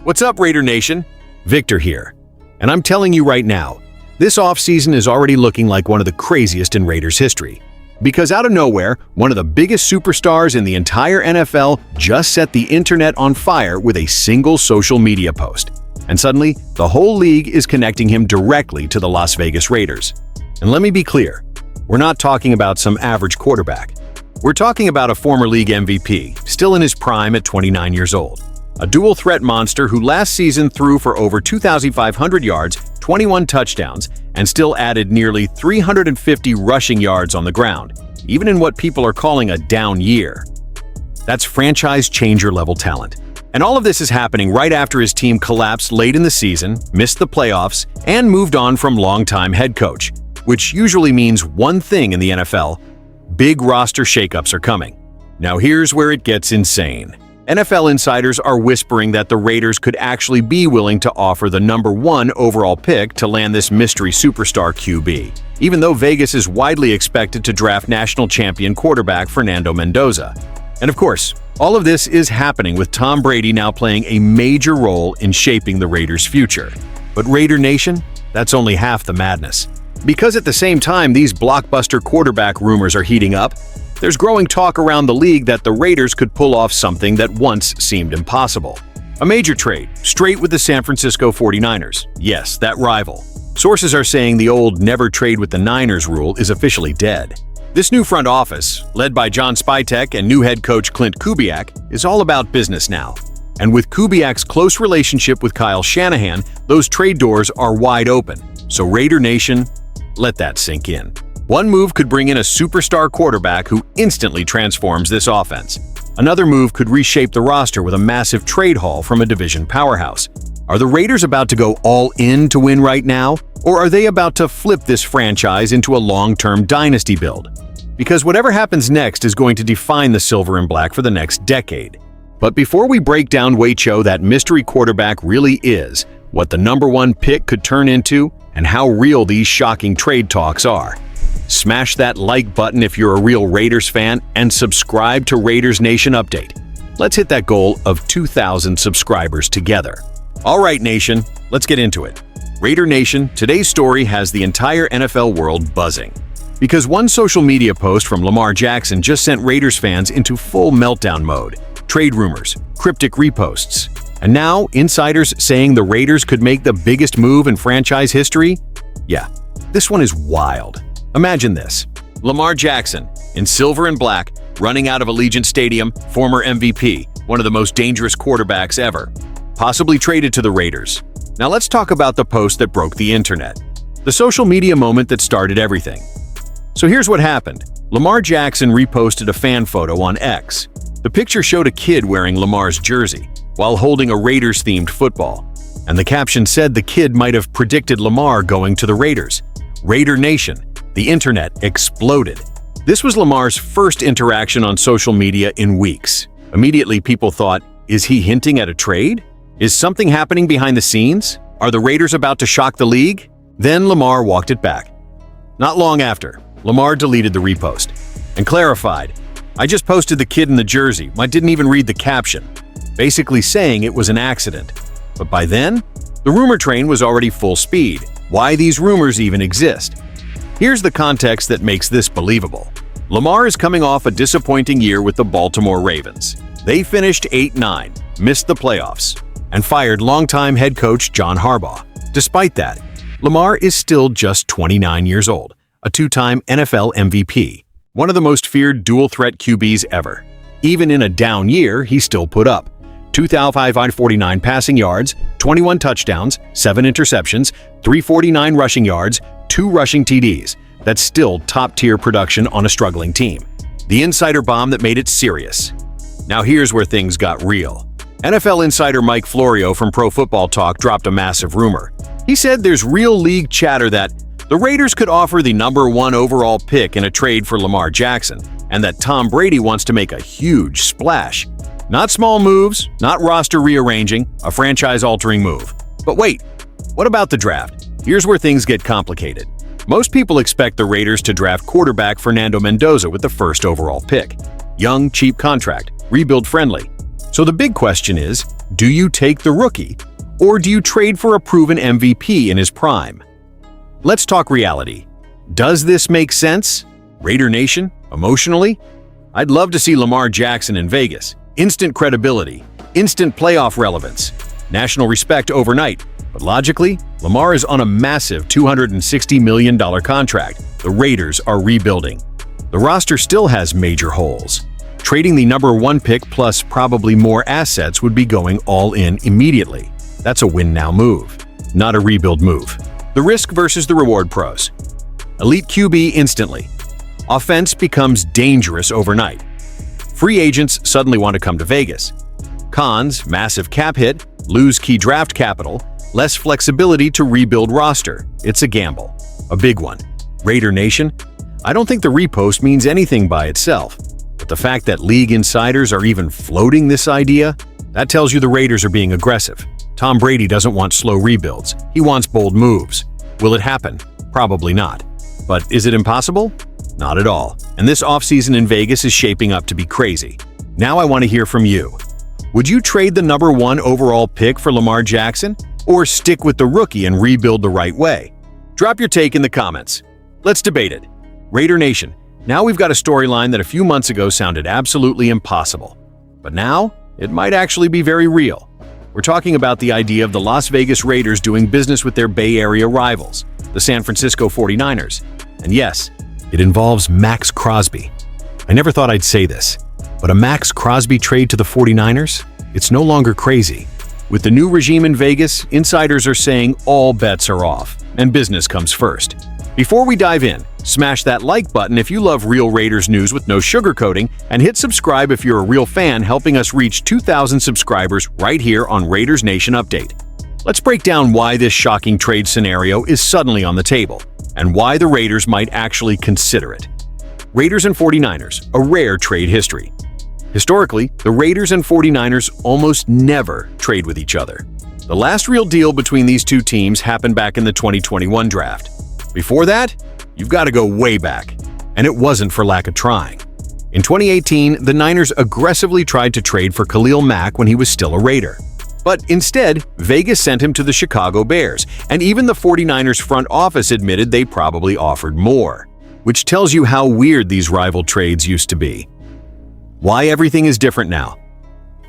What's up, Raider Nation? Victor here. And I'm telling you right now, this offseason is already looking like one of the craziest in Raiders history. Because out of nowhere, one of the biggest superstars in the entire NFL just set the internet on fire with a single social media post. And suddenly, the whole league is connecting him directly to the Las Vegas Raiders. And let me be clear, we're not talking about some average quarterback. We're talking about a former league MVP, still in his prime at 29 years old. A dual-threat monster who last season threw for over 2,500 yards, 21 touchdowns, and still added nearly 350 rushing yards on the ground, even in what people are calling a down year. That's franchise-changer-level talent. And all of this is happening right after his team collapsed late in the season, missed the playoffs, and moved on from longtime head coach, which usually means one thing in the NFL: big roster shakeups are coming. Now here's where it gets insane. NFL insiders are whispering that the Raiders could actually be willing to offer the #1 overall pick to land this mystery superstar QB, even though Vegas is widely expected to draft national champion quarterback Fernando Mendoza. And of course, all of this is happening with Tom Brady now playing a major role in shaping the Raiders' future. But Raider Nation, that's only half the madness. Because at the same time these blockbuster quarterback rumors are heating up, there's growing talk around the league that the Raiders could pull off something that once seemed impossible. A major trade, straight with the San Francisco 49ers. Yes, that rival. Sources are saying the old never trade with the Niners rule is officially dead. This new front office, led by John Spytek and new head coach Clint Kubiak, is all about business now. And with Kubiak's close relationship with Kyle Shanahan, those trade doors are wide open. So Raider Nation, let that sink in. One move could bring in a superstar quarterback who instantly transforms this offense. Another move could reshape the roster with a massive trade haul from a division powerhouse. Are the Raiders about to go all in to win right now? Or are they about to flip this franchise into a long-term dynasty build? Because whatever happens next is going to define the silver and black for the next decade. But before we break down Cho that mystery quarterback really is, what the #1 pick could turn into, and how real these shocking trade talks are, smash that like button if you're a real Raiders fan and subscribe to Raiders Nation Update. Let's hit that goal of 2,000 subscribers together. All right, Nation, let's get into it. Raider Nation, today's story has the entire NFL world buzzing. Because one social media post from Lamar Jackson just sent Raiders fans into full meltdown mode. Trade rumors, cryptic reposts, and now insiders saying the Raiders could make the biggest move in franchise history? Yeah, this one is wild. Imagine this: Lamar Jackson, in silver and black, running out of Allegiant Stadium, former MVP, one of the most dangerous quarterbacks ever, possibly traded to the Raiders. Now let's talk about the post that broke the internet, the social media moment that started everything. So here's what happened. Lamar Jackson reposted a fan photo on X. The picture showed a kid wearing Lamar's jersey while holding a Raiders-themed football. And the caption said the kid might have predicted Lamar going to the Raiders. Raider Nation, the internet exploded. This was Lamar's first interaction on social media in weeks. Immediately, people thought, is he hinting at a trade? Is something happening behind the scenes? Are the Raiders about to shock the league? Then Lamar walked it back. Not long after, Lamar deleted the repost and clarified, "I just posted the kid in the jersey. I didn't even read the caption," basically saying it was an accident. But by then, the rumor train was already full speed. Why these rumors even exist? Here's the context that makes this believable. Lamar is coming off a disappointing year with the Baltimore Ravens. They finished 8-9, missed the playoffs, and fired longtime head coach John Harbaugh. Despite that, Lamar is still just 29 years old, a two-time NFL MVP, one of the most feared dual-threat QBs ever. Even in a down year, he still put up 2,549 passing yards, 21 touchdowns, 7 interceptions, 349 rushing yards, 2 rushing TDs. That's still top-tier production on a struggling team. The insider bomb that made it serious. Now here's where things got real. NFL insider Mike Florio from Pro Football Talk dropped a massive rumor. He said there's real league chatter that the Raiders could offer the #1 overall pick in a trade for Lamar Jackson, and that Tom Brady wants to make a huge splash. Not small moves, not roster rearranging, a franchise-altering move. But wait, what about the draft? Here's where things get complicated. Most people expect the Raiders to draft quarterback Fernando Mendoza with the first overall pick. Young, cheap contract, rebuild-friendly. So the big question is, do you take the rookie, or do you trade for a proven MVP in his prime? Let's talk reality. Does this make sense? Raider Nation, emotionally? I'd love to see Lamar Jackson in Vegas. Instant credibility, instant playoff relevance, national respect overnight. But logically, Lamar is on a massive $260 million contract. The Raiders are rebuilding. The roster still has major holes. Trading the #1 pick plus probably more assets would be going all in immediately. That's a win-now move, not a rebuild move. The risk versus the reward pros. Elite QB instantly. Offense becomes dangerous overnight. Free agents suddenly want to come to Vegas. Cons, massive cap hit, lose key draft capital, less flexibility to rebuild roster. It's a gamble. A big one. Raider Nation, I don't think the repost means anything by itself, but the fact that league insiders are even floating this idea, that tells you the Raiders are being aggressive. Tom Brady doesn't want slow rebuilds. He wants bold moves. Will it happen? Probably not. But is it impossible? Not at all. And this offseason in Vegas is shaping up to be crazy. Now I want to hear from you. Would you trade the #1 overall pick for Lamar Jackson, or stick with the rookie and rebuild the right way? Drop your take in the comments. Let's debate it. Raider Nation, now we've got a storyline that a few months ago sounded absolutely impossible. But now, it might actually be very real. We're talking about the idea of the Las Vegas Raiders doing business with their Bay Area rivals, the San Francisco 49ers. And yes, it involves Max Crosby. I never thought I'd say this, but a Max Crosby trade to the 49ers? It's no longer crazy. With the new regime in Vegas, insiders are saying all bets are off, and business comes first. Before we dive in, smash that like button if you love real Raiders news with no sugarcoating, and hit subscribe if you're a real fan, helping us reach 2,000 subscribers right here on Raiders Nation Update. Let's break down why this shocking trade scenario is suddenly on the table, and why the Raiders might actually consider it. Raiders and 49ers, a rare trade history. Historically, the Raiders and 49ers almost never trade with each other. The last real deal between these two teams happened back in the 2021 draft. Before that, you've got to go way back, and it wasn't for lack of trying. In 2018, the Niners aggressively tried to trade for Khalil Mack when he was still a Raider. But instead, Vegas sent him to the Chicago Bears, and even the 49ers front office admitted they probably offered more, which tells you how weird these rival trades used to be. Why everything is different now.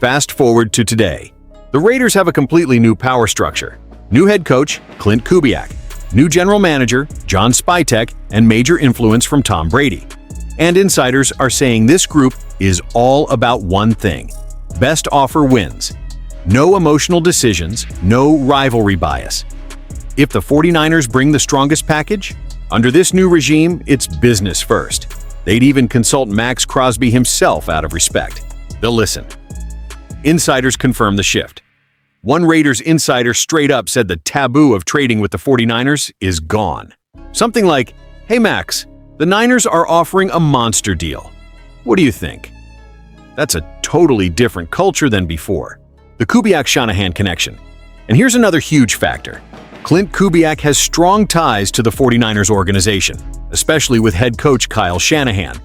Fast forward to today. The Raiders have a completely new power structure. New head coach, Clint Kubiak. New general manager, John Spytek, and major influence from Tom Brady. And insiders are saying this group is all about one thing. Best offer wins. No emotional decisions, no rivalry bias. If the 49ers bring the strongest package, under this new regime, it's business first. They'd even consult Max Crosby himself out of respect. They'll listen. Insiders confirm the shift. One Raiders insider straight up said the taboo of trading with the 49ers is gone. Something like, "Hey Max, the Niners are offering a monster deal. What do you think?" That's a totally different culture than before. The Kubiak-Shanahan connection. And here's another huge factor. Clint Kubiak has strong ties to the 49ers organization, especially with head coach Kyle Shanahan.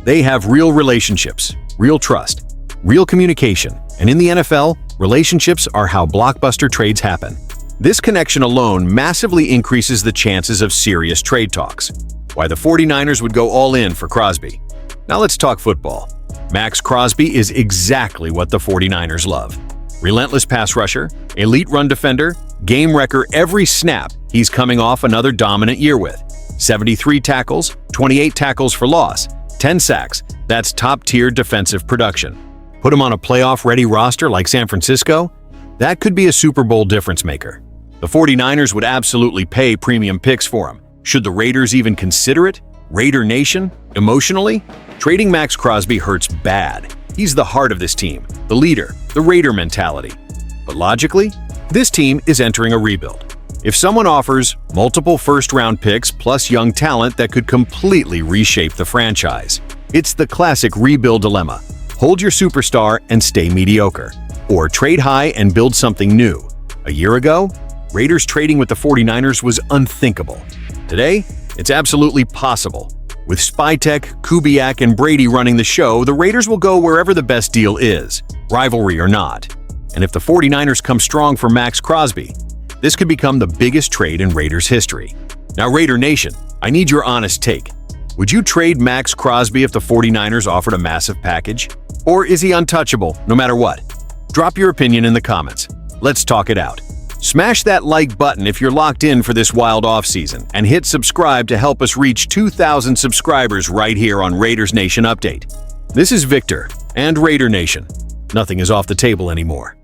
They have real relationships, real trust, real communication, and in the NFL, relationships are how blockbuster trades happen. This connection alone massively increases the chances of serious trade talks. Why the 49ers would go all in for Crosby. Now let's talk football. Max Crosby is exactly what the 49ers love. Relentless pass rusher, elite run defender, game wrecker every snap he's coming off another dominant year with. 73 tackles, 28 tackles for loss, 10 sacks. That's top-tier defensive production. Put him on a playoff-ready roster like San Francisco? That could be a Super Bowl difference maker. The 49ers would absolutely pay premium picks for him. Should the Raiders even consider it? Raider Nation? Emotionally? Trading Max Crosby hurts bad. He's the heart of this team, the leader, the Raider mentality. But logically, this team is entering a rebuild. If someone offers multiple first-round picks plus young talent that could completely reshape the franchise, it's the classic rebuild dilemma. Hold your superstar and stay mediocre, or trade high and build something new. A year ago, Raiders trading with the 49ers was unthinkable. Today, it's absolutely possible. With Spytek, Kubiak, and Brady running the show, the Raiders will go wherever the best deal is, rivalry or not. And if the 49ers come strong for Max Crosby, this could become the biggest trade in Raiders history. Now, Raider Nation, I need your honest take. Would you trade Max Crosby if the 49ers offered a massive package? Or is he untouchable no matter what? Drop your opinion in the comments. Let's talk it out. Smash that like button if you're locked in for this wild offseason, and hit subscribe to help us reach 2,000 subscribers right here on Raiders Nation Update. This is Victor and Raider Nation. Nothing is off the table anymore.